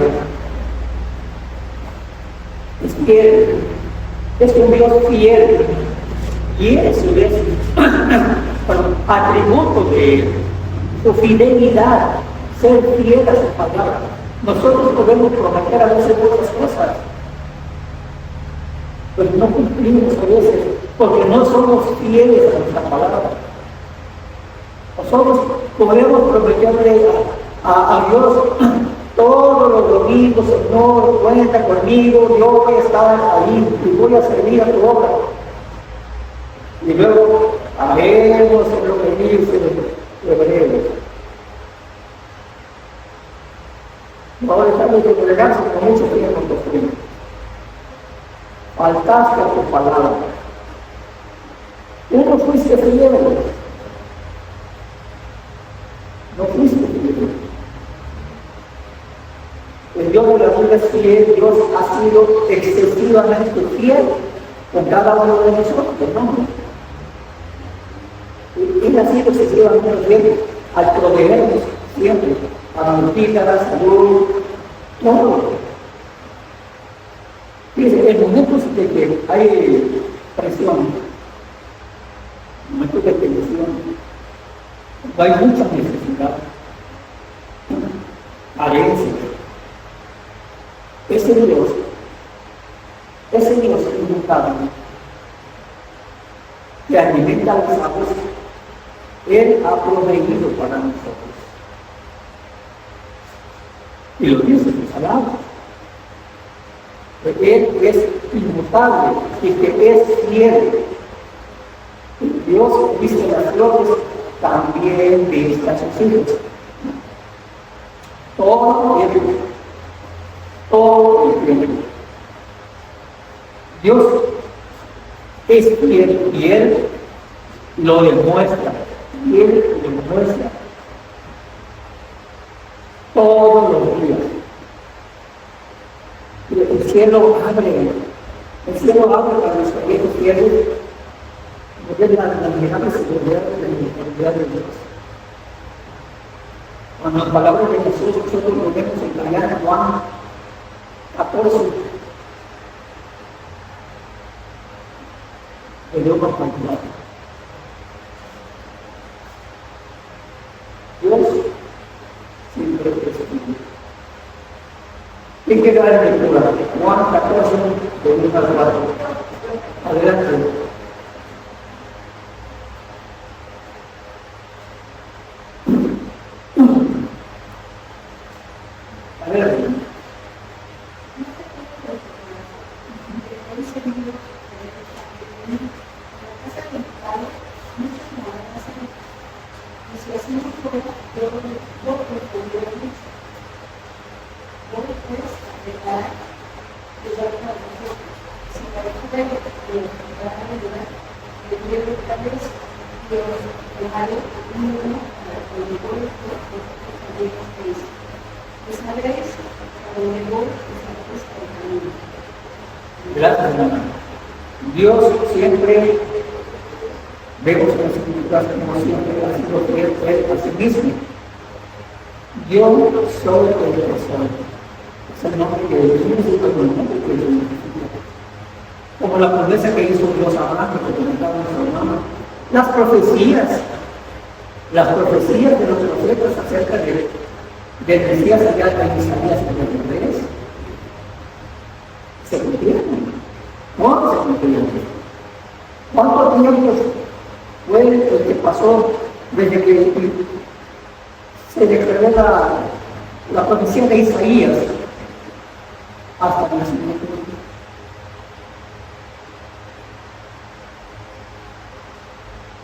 es fiel, es un Dios fiel, y eso es atributo de Él, su fidelidad, ser fiel a su palabra. Nosotros podemos prometer a veces muchas cosas, pero no cumplimos a veces, porque no somos fieles a nuestra palabra. Nosotros podemos prometerle a Dios todos los domingos, Señor, cuenta conmigo, yo voy a estar ahí y voy a servir a tu obra. Y luego haremos lo que dice el Hebreo. No dejamos de congregarse con mucho tiempo doctrina. Faltaste a tu palabra. Tú no fuiste fiel. No fuiste fiel. El Dios de la Biblia es fiel. Dios ha sido excesivamente fiel con cada uno de nosotros, ¿no? Él ha sido excesivamente fiel al proveernos siempre, a nutrir, a la salud, todo. Fíjense, en momentos de que hay presión, en momentos de tensión, hay mucha necesidad, carencia. Ese Dios inmutable, que alimenta las aguas, Él ha proveído para nosotros. Y lo dice en su palabra. Que Él es inmutable y que es fiel. Dios viste las flores, también viste a sus hijos. Todo el tiempo. Dios es fiel y Él lo demuestra. Y Él lo demuestra todos los días. El cielo abre para los proyectos fieles, porque es la admirable seguridad de la misericordia de Dios. Cuando las palabras de Jesús nosotros lo vemos en Juan 14, de Dios nos controla. Dios siempre es fiel. ¿Quién quiere dar lectura? Juan 14, de 1 al 4. Adelante. Adelante. Gracias, hermana. Dios siempre, vemos en las escrituras como siempre ha sido fiel a sí mismo. Yo soy el que soy. Es el nombre que Dios necesita, el nombre que Dios necesita. Como la promesa que hizo Dios a Abraham, que comentaba nuestra hermana. Las profecías de los profetas acerca del Mesías allá de Isaías 53 se cumplieron. ¿Cuándo se cumplieron? ¿Cuánto tiempo fue el que pasó desde que se declaró la profecía de Isaías hasta el nacimiento?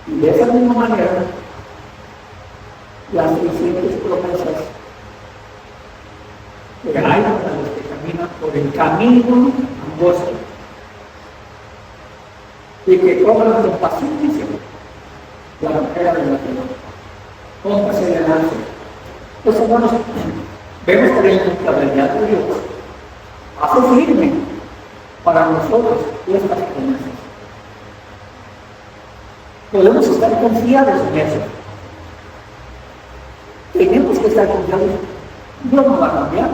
Y de esa misma manera, las 600 promesas que hay para los que caminan por el camino angosto y que cobran con paciencia la carrera de la vida, con perseverancia. Pues hermanos, vemos que la inmutabilidad de Dios hace firme para nosotros estas promesas. Podemos estar confiados en eso. Tenemos que estar confiados. Dios no va a cambiar.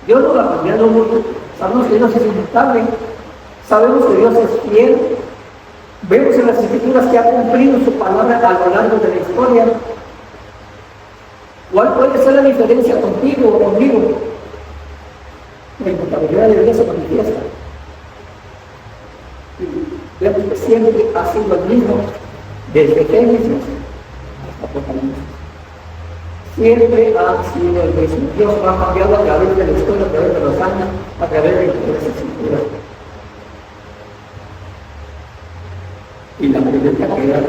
Dios no va a cambiar. Sabemos que Dios es inmutable. Sabemos que Dios es fiel. Vemos en las Escrituras que ha cumplido su palabra a lo largo de la historia. ¿Cuál puede ser la diferencia contigo o conmigo? La inmutabilidad de Dios se manifiesta. Vemos que siempre ha sido el mismo desde Génesis hasta Apocalipsis. Siempre ha sido el mismo. Dios no ha cambiado a través de la historia, a través de los años, a través de las escrituras. Y la pregunta que era: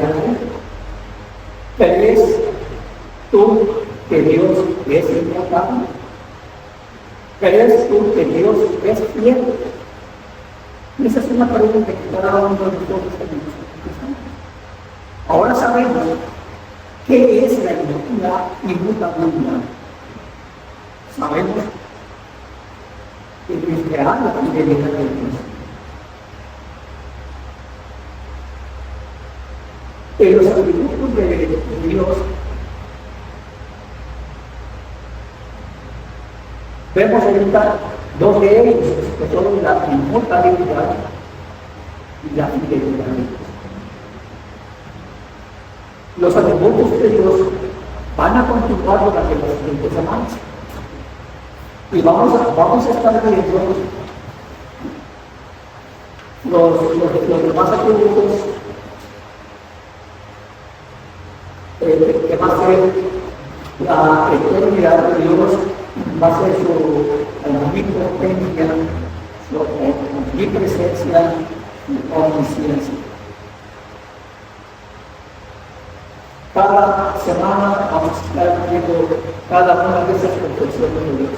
¿crees tú que Dios es inmutable? ¿Crees tú que Dios es fiel? Esa es una pregunta que cada uno de nosotros tenemos que contestar. Ahora sabemos qué es la inmutabilidad. Sabemos que es real la fidelidad de Dios. En los atributos de Dios vemos ahorita dos de ellos, que son la inmutabilidad y la fidelidad de Dios. Los atributos de Dios van a continuar durante las siguientes semanas. Y vamos a estar viendo los demás atributos que va a ser la eternidad de Dios, va a ser su omnipotencia, su omnipresencia, su omnisciencia. Cada semana vamos a estar viendo cada una de esas perfecciones de Dios.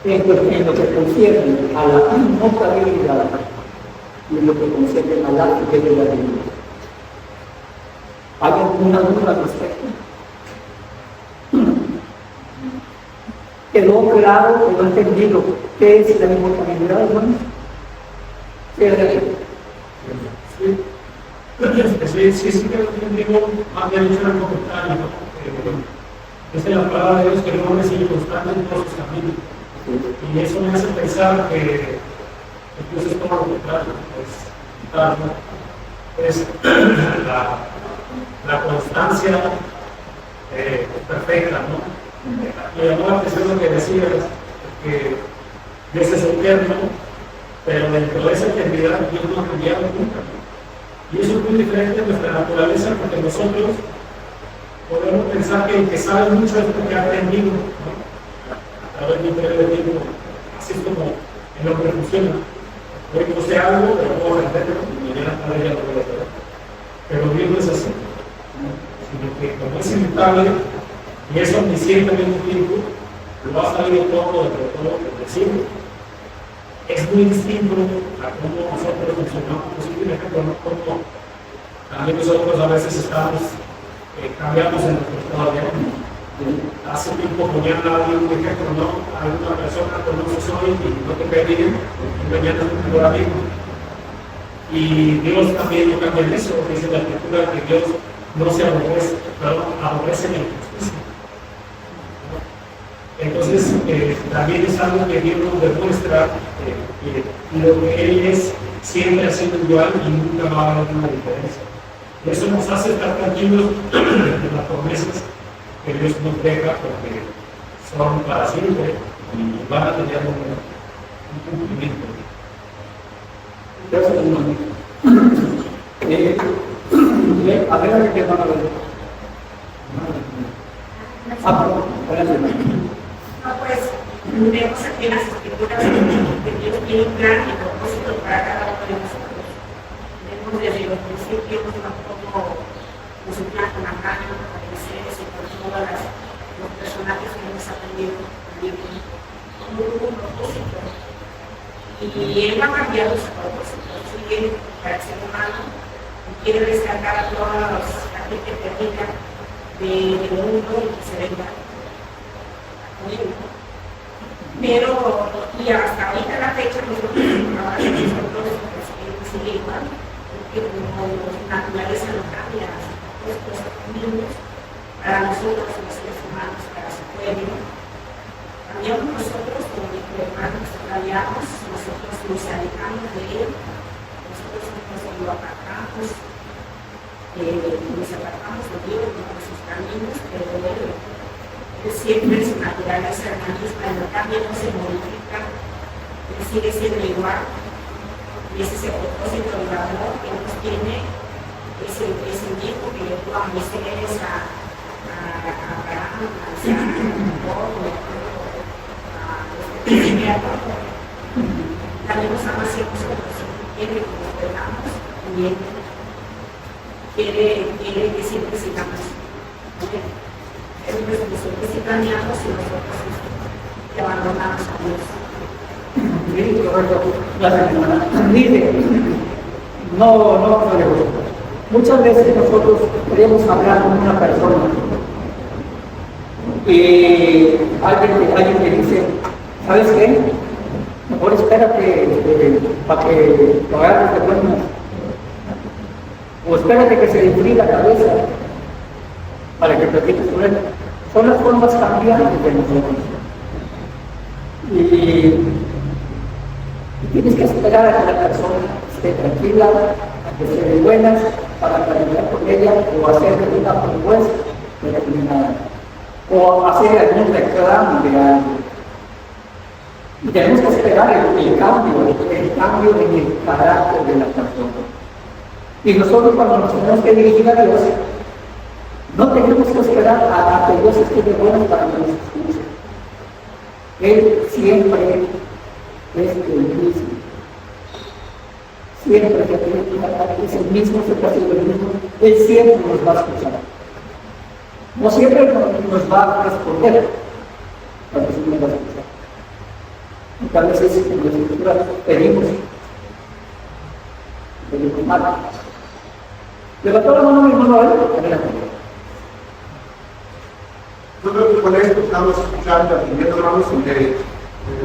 En lo que concierne a la inmutabilidad y en lo que concierne a la fidelidad de Dios. ¿Hay alguna duda al respecto? ¿Quedó claro, quedó entendido qué es la inmutabilidad, hermanos? Sí, que tengo más de dicho en el comentario, ¿no? Es la palabra de Dios que el hombre sigue constante en todos sus caminos. Y eso me hace pensar que Dios es todo lo contrario, es la constancia perfecta, ¿no? Me llamó la atención lo que decías, que Dios es eterno, pero dentro de esa eternidad Dios no ha cambiado nunca. Y eso es muy diferente de nuestra naturaleza, porque nosotros podemos pensar que el que sabe mucho es porque ha aprendido, ¿no? A través de un periodo de tiempo. Así es como el hombre funciona. Hoy no sé algo, pero puedo aprenderlo y mañana tal vez ya lo voy a hacer. Pero Dios no es así, sino que como es inmutable y es omnisciente al mismo tiempo, lo ha sabido todo de todo lo que siempre. Es muy distinto a cómo nosotros funcionamos. Por ejemplo, ¿no? Como también nosotros a veces estamos, cambiamos en nuestro estado de ánimo. Hace tiempo ponían a alguien un ejemplo, ¿no? Alguna persona conoces hoy y no te cae bien, y mañana es un mejor amigo. Y Dios también no cambia en eso, dice la Escritura que Dios no se aborrece, pero aborrece en la injusticia. Entonces, también es algo que Dios nos demuestra que lo que Él es siempre ha sido igual y nunca va a haber una diferencia. Y eso nos hace estar tranquilos de las promesas que Dios nos deja, porque son para siempre y van a tener un cumplimiento. A ver, ¿qué van a ver? No, pues, vemos aquí en las escrituras que Dios tiene un plan y propósito para cada uno de nosotros. Vemos desde los principios como su plan con Abraham, con Moisés y con todos los personajes que hemos aprendido también con un propósito. Y Él ha cambiado su propósito, sigue para el ser humano y quiere rescatar a toda la gente perdida del mundo y que se venga. Pero, y hasta ahorita la fecha, nosotros sigue igual, porque como la naturaleza no cambia, pues niños, para nosotros los seres humanos, para su pueblo, cambiamos nosotros como hermanos, cambiamos, nosotros nos alejamos de él, nosotros nos lo apartamos, nos apartamos de Dios, de nuestros caminos, pero él siempre su naturaleza hermanismo cambia, no se modifica, él sigue siendo igual, y ese es el propósito del amor que nos tiene, es el mismo que le dio a Moisés, a Abraham, a Isaac, también nos ama hacia nosotros, quiere que nos perdamos, también quiere que siempre sigamos. Es nuestro que si cambiamos y nosotros que abandonamos a Dios. Sí, correcto. Gracias, hermana. Dice, no, muchas veces nosotros queremos hablar con una persona y alguien te dice, ¿sabes qué? Mejor espérate para que lo hagas de buenas. O espérate que se le enfríe la cabeza para que platiques con él. Son las formas cambiantes de nosotros. Y tienes que esperar a que la persona esté tranquila, a que esté de buenas, para platicar con ella o hacerle una propuesta determinada. O hacer algún reclamo de algo. Y tenemos que esperar el cambio en el carácter de la persona. Y nosotros cuando nos tenemos que dirigir a Dios, no tenemos que esperar a que Dios esté de buenas para que nos escuche. Él siempre es el mismo. Siempre es el mismo, siempre ha sido el mismo. Él siempre nos va a escuchar. No siempre nos va a responder, pero sí nos va a escuchar. Muchas veces en la escritura pedimos mal. Levantó la mano mi hermano, adelante. Yo creo que con esto estamos escuchando, aprendiendo, hermanos, que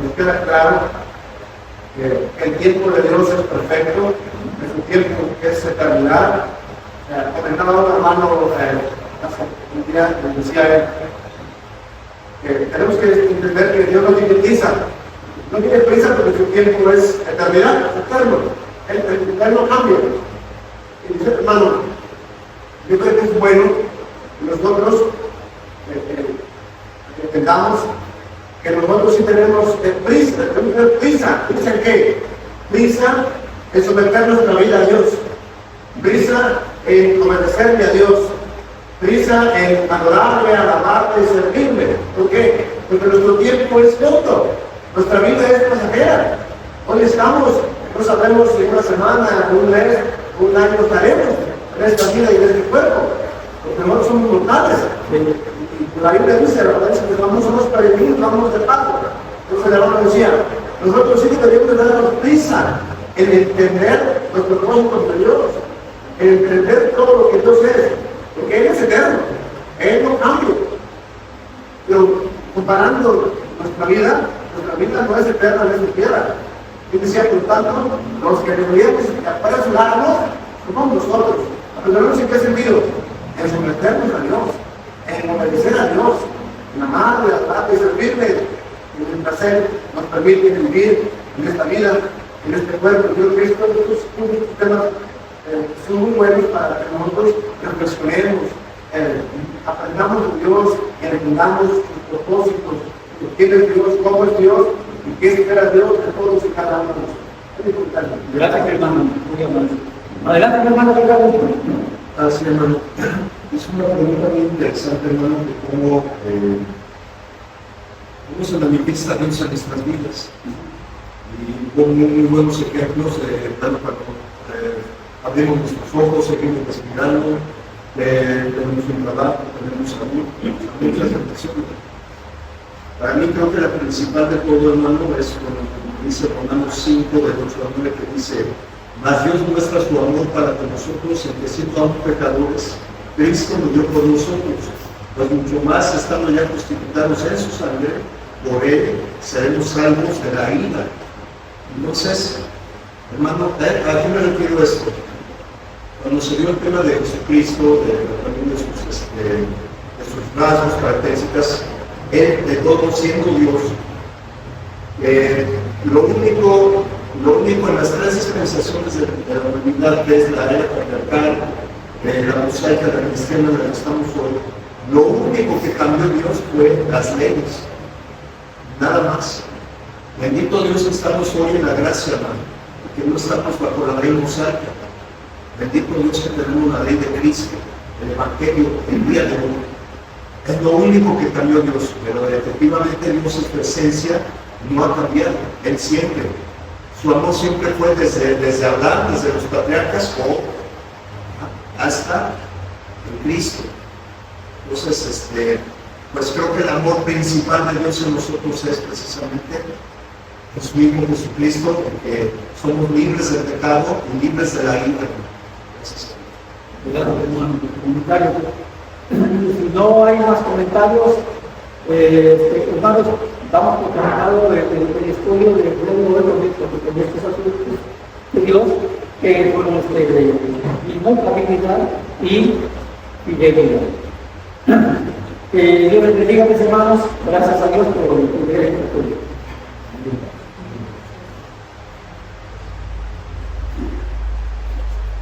nos queda claro que el tiempo de Dios es perfecto, es un tiempo que es eternidad. Comentaba un hermano hace un día, me decía él, que tenemos que entender que Dios no tiene prisa. No tiene prisa porque su tiempo es eternidad, eterno. Él no cambia. Y dice, hermano, yo creo que es bueno nosotros entendamos que nosotros sí tenemos prisa. ¿Prisa en qué? Prisa en someter nuestra vida a Dios, prisa en obedecerle a Dios, prisa en adorarle, alabarle y servirle. ¿Por qué? Porque nuestro tiempo es corto, nuestra vida es pasajera. Hoy estamos, no sabemos si una semana, un mes, un año estaremos en esta vida y en este cuerpo, porque nosotros somos mortales. La Biblia dice, que vamos somos peregrinos, vamos de paso. Entonces el hermano decía, nosotros sí debemos de darnos prisa en entender los propósitos de Dios, en entender todo lo que Dios es, porque Él es eterno, Él no cambia. Pero comparando nuestra vida no es eterna, no es de piedra. Y decía, por tanto, los que deberíamos apresurarnos somos nosotros. ¿Apresurarnos en qué sentido? En someternos a Dios, en obedecer a Dios, en amarle, alabarle y servirle, en el placer nos permite vivir en esta vida, en este cuerpo. Yo creo que estos temas son muy buenos para que nosotros reflexionemos, aprendamos de Dios y entendamos sus propósitos, quién es Dios, cómo es Dios y qué espera Dios de todos y cada uno de nosotros. Gracias, hermano. Muy amable. Adelante, hermano. Así, hermano. Es una pregunta muy interesante, hermano, de cómo se manifiesta Dios en nuestras vidas. Y con muy buenos ejemplos, cuando abrimos nuestros ojos, seguimos respirando, tenemos un trabajo, tenemos salud, muchas tentaciones. Para mí creo que la principal de todo, hermano, es cuando dice Romanos 5, de 8 a 9, que dice: mas Dios muestra su amor para con nosotros, en que siendo aún pecadores, Cristo murió por nosotros, pues mucho más estando ya justificados en su sangre, por él seremos salvos de la ira. Entonces, hermano, ¿a qué me refiero esto? Cuando se dio el tema de Jesucristo, también de sus rasgos, características, él de todo siendo Dios, lo único en las tres dispensaciones de la humanidad, que es la era patriarcal, la mosaica, la cristiana en la que estamos hoy, lo único que cambió Dios fue las leyes, nada más. Bendito Dios que estamos hoy en la gracia, hermano, que no estamos bajo la ley mosaica. Bendito Dios que tenemos la ley de Cristo, el Evangelio, el día de hoy. Es lo único que cambió Dios, pero efectivamente Dios en su esencia no ha cambiado, Él siempre. Su amor siempre fue desde Abraham, desde los patriarcas, hasta el Cristo. Entonces, pues creo que el amor principal de Dios en nosotros es precisamente su mismo Jesucristo, porque somos libres del pecado y libres de la ira. Si no hay más comentarios, hermanos, damos por terminado el estudio del Nuevo Testamento, porque en estos asuntos de Dios, que con nuestra inmutabilidad y fidelidad. Dios les bendiga, mis hermanos. Gracias a Dios por el estudio.